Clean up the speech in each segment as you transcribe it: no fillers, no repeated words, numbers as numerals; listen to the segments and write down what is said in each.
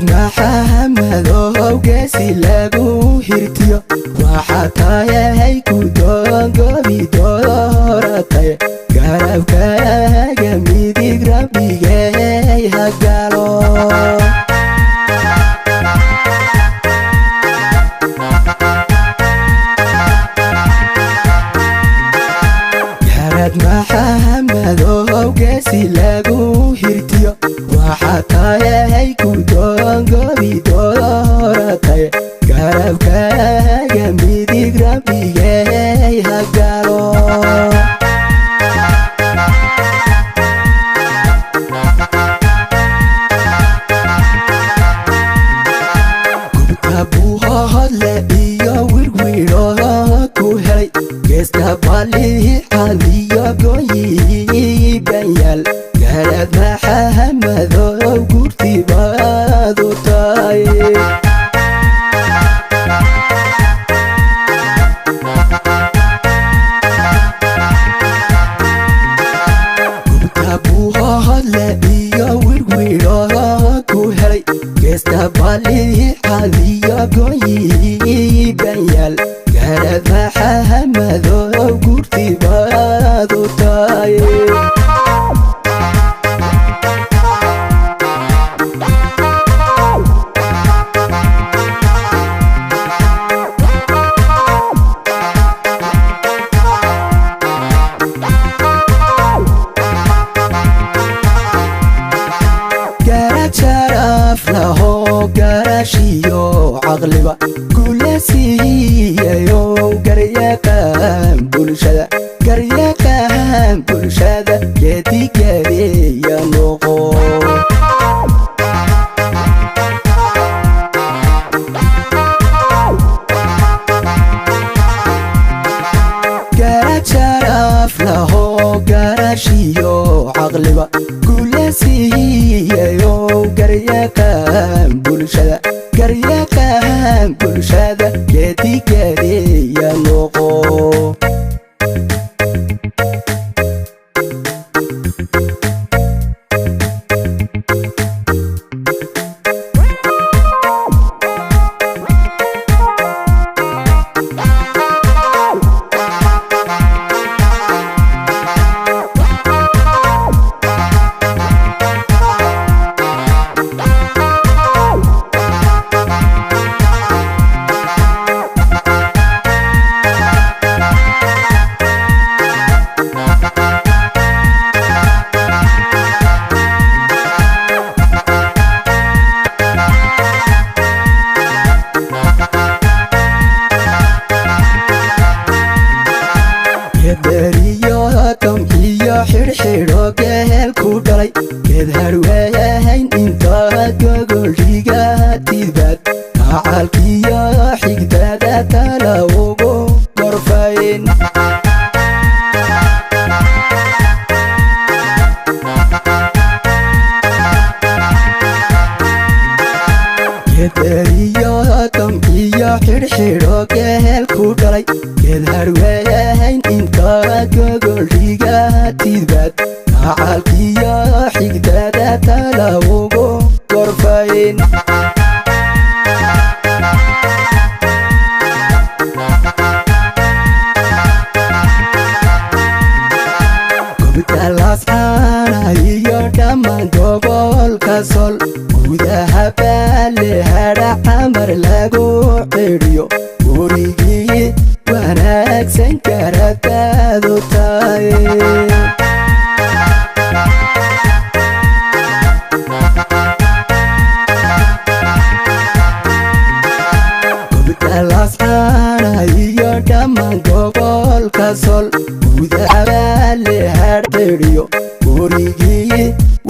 محمد وقاسي لاقو هرتيا وحتايا هيكو دوغو بدورتايا قرب كايا جميدي قربي جاي هقالو محمد وقاسي لاقو هرتيا وحتايا هيكو دوغو بدورتايا قرب كايا جميدي قربي جاي هقالو بالي عليا قوي بيال قرب محمد وقرتي بادو تاي قلت ابوها هلاقيا ورقوراكو هلي قست بالي عليا قوي بيال قرب محمد وقرتي بادو تاي قرد شرف له قرشيو عقلبا كل سيئيو قريقان بلشدا قريقان بلشدا يدي قري ينوغو قرد شرف له قرشيو عقلبا كل سيئيو قريقان بلشدا قريقان بلشدا يدي قري ينوغو درياتم هي حرحرو قهل كودلي كدهر ويهين انتا قول ريقاتي باد عالكي يا حقدادا تلاوغو قرفين درياتم هي حرحرو قهل كودلي كدهر ويهين انتا قول ريقاتي باد عالكي يا حقدادا تلاوغو قرفين Talasana iyo daman gobol kasol gudaha baale hara amar lagu qiriyo gurigii wanaagsan karataadu tahay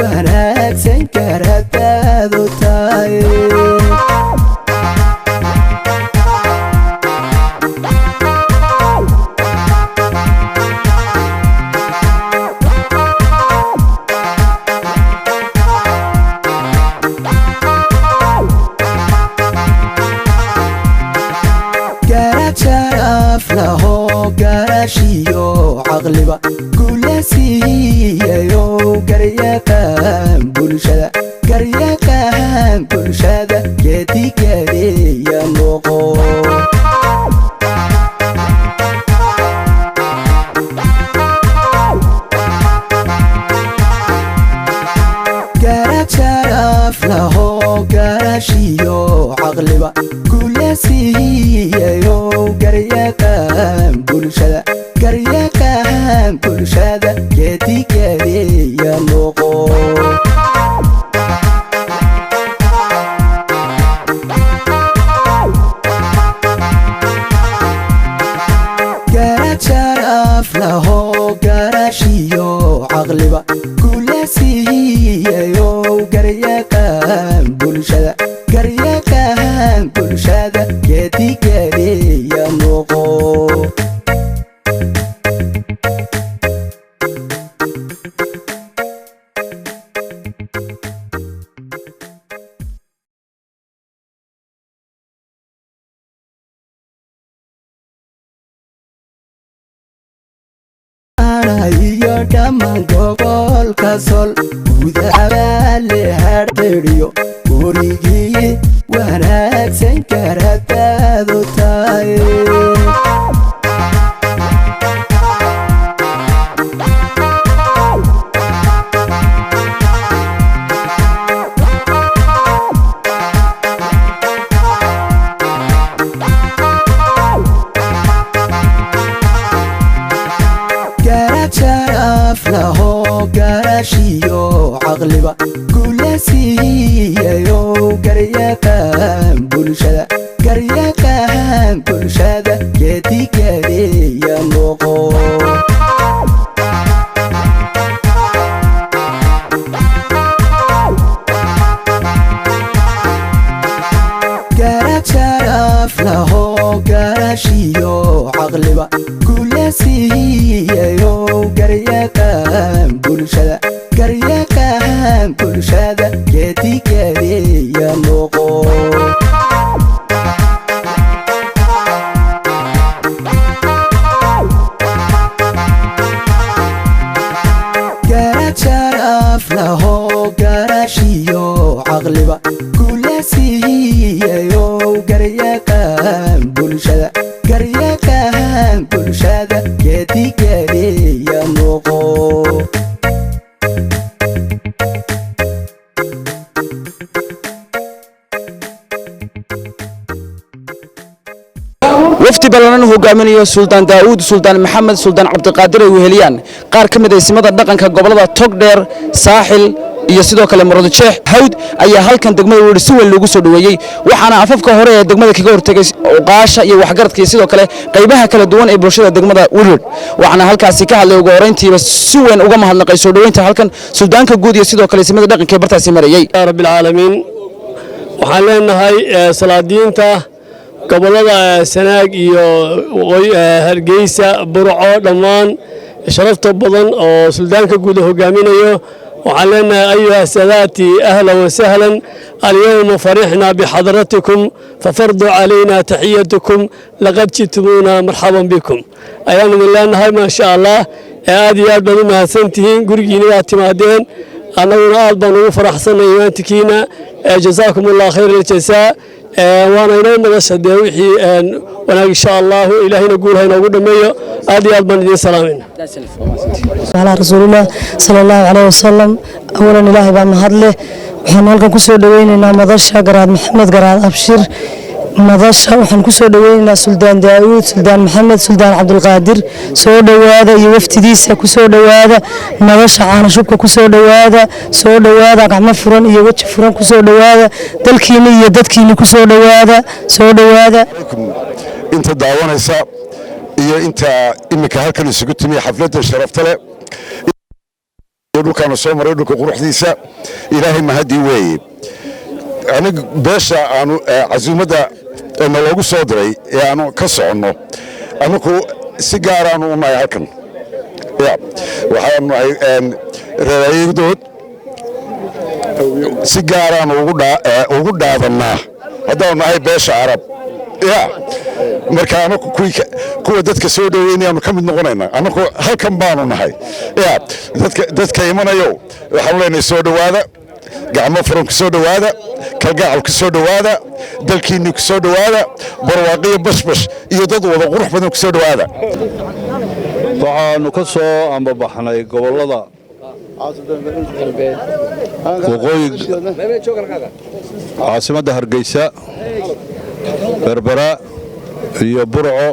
wanaagsan garabtaadu tahay aflaho garashiyo caqliba kulasiyayo garyaqaan bulshada geedigadeeya noqo aflaho garashiyo caqliba kulasiyayo garyaqaan bulshada geedigadeeya noqo aflaho garashiyo caqliba kulasiyayo garyaqaan bulshada geedigadeeya noqo iyo dhammaan gobolka sol gudahabaale hadheriyo gurigii wanaagsan garabtaadu tahay aflaho garashiyo caqliba kulasiyayo garyaqaan bulshada geedigadeeya noqo aflaho garashiyo caqliba kulasiyayo garyaqaan bulshada geedigadeeya noqo aflaho garashiyo caqliba kulasiyayo garyaqaan bulshada geedigadeeya noqo wafdi ballanan hogaaminayo suldaan daawud suldaan maxamed suldaan cabdiqaadir ay weheliyaan qaar ka mid ah ismada dhaqanka gobolada togdheer saaxil iyo sidoo kale Murudujeex hawd ayaa halkan degmada weeri si weyn loogu soo dhaweeyay waxaana afafka hore ee degmada kaga hortagay uqaasha iyo waxgaradka iyo sidoo kale qaybaha kala duwan ee bulshada degmada weeri waxaana halkaasi ka hadlay ugu horeyntiiba si weyn uga mahadnaqay soo dhaweynta halkan suldaanka guud iyo sidoo kale ismada dhaqanka ee bartaasi marayay rabbil caalamiin waxaan leenahay salaadiinta gobolada Sanaag iyo Hargeysa Burco dhammaan sharafta badan oo suldaanka guud hogaaminayo وعن لنا أيها الساداتي أهلا وسهلا اليوم فرحنا بحضرتكم ففرضوا علينا تحيتكم لقد جئتمونا مرحبا بكم أيام من الله هاي ما شاء الله هذه ألبان ما سنتين قرقيني اعتمادين أنا ألبان وفرح سنة إيمانتكينا جزاكم الله خير الجزاء وانا ينام نشهد وحي وانا ان شاء الله الهي نقول هنا نقول دميه ادي البان دي سلامين على رسول الله صلى الله عليه وسلم اولا الهي بان هدله waxaan halkan ku soo dhaweynaynaa madasha garaad maxamed garaad abshir madasha waxaan ku soo dhaweynaynaa suldaan daawud suldaan maxamed suldaan cabdulqaadir soo dhawaada iyo waftidiisa ku soo dhawaada madasha caana shubka ku soo dhawaada gacmo furan iyo waji furan ku soo dhawaada dalkiina iyo dadkiina ku soo dhawaada inta daawanaysa iyo inta imika halkan isugu timi xafladda sharafta leh dhulkaanu soo maray dhulka quruxdiisa ilaahay mahadii weeye aniga beesha aanu casuumadda naloogu soo diray ee aanu ka soconno anaku si gaaraanu u nahay halkan waxaanu nahay reerayadood si gaaraanu ugu dhaadannaa haddaanu nahay beesha carab marka anaku kuwa dadka soo dhoweynayaanu ka mid noqonaynaa anaku halkan baanu nahay dadka imanayo waxaanu leenahay soo dhowaada gacmo furan ku soo dhowaada kalgacal ku soo dhowaada dalkiinni ku soo dhowaada barwaaqiyo bashbash iyo dad wada qurux badan ku soo dhowaada waxaanu ka soo ambabaxnay gobollada waqooyi caasimadda Hargeysa Berbera iyo Burco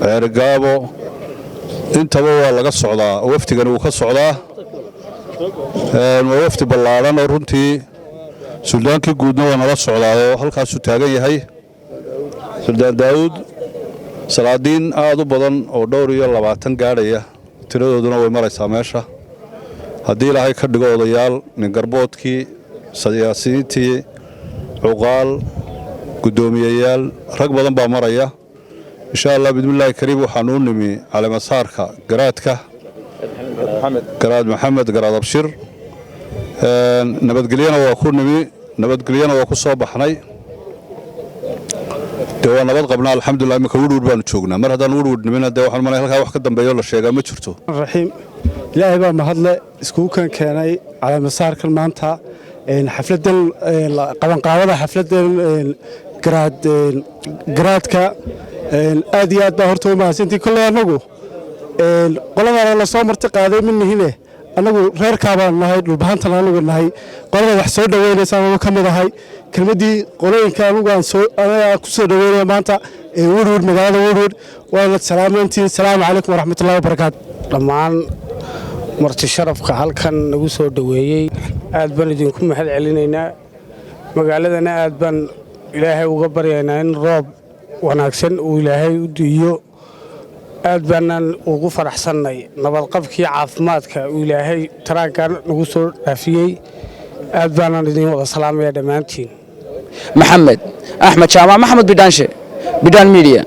Ceergaabo intaba waa laga socdaa waftigani uu ka socdaa waa wafti ballaaran oo runtii suldaankii guudna waa nala socdaa halkaas uu taagan yahay Suldaan Daawud salaadiin aad u badan oo dhowr iyo 20 gaadhaya tiradooduna way maraysaa meesha haddii ilaahay ka dhigo odayaal nin garboodkii siyaasiyiintii cuqaal gudoomiyayaal rag badan baa maraya insha Allah bismillaahi kariim waxaanu nimi caleemasaarka garaadka garaad maxamed garaad abshir nabadgelyana waa ku nimi nabadgelyana waa ku soo baxnay waa nabad qabnaa alxamdulillah imika wurwur baanu joognaa mar haddaan wurwur nimina dee waxaan malay halkaa wax ka dambeeyo la sheegaa ma jirto raxiim ilaahay baa mahadle iskugu keenay caleemasaarkan maanta xafladan qabanqaabada xafladan garaadka aad iyo aad baa horta u mahadsantii kolley annagu qoladaana la soo marti qaaday minihine annagu reerkaa baan nahay dhulbahantan anugu nahay qolada wax soo dhoweynaysa anagu ka mid ahay kelmaddii qolooyinka anugu aan ku soo dhoweynaya maanta wurwur magaalada wurwur waana salaamantiin salaamu calaykum waraxmatullahi wabarakaatu dhammaan marti sharafka halkan nagu soo dhoweeyey aad baan idinku mahad celinaynaa magaaladana aad baan ilaahay uga baryaynaa in roob wanaagsan uu ilaahay u diiyo aad baanan ugu faraxsannay nabadqabkii caafimaadka uu ilaahay taraankan nagu soo dhaafiyey aad baanan idin wada salaamaya dhammaantiin maxamed axmed jaamac maxamed bidhaanshe bidhaan media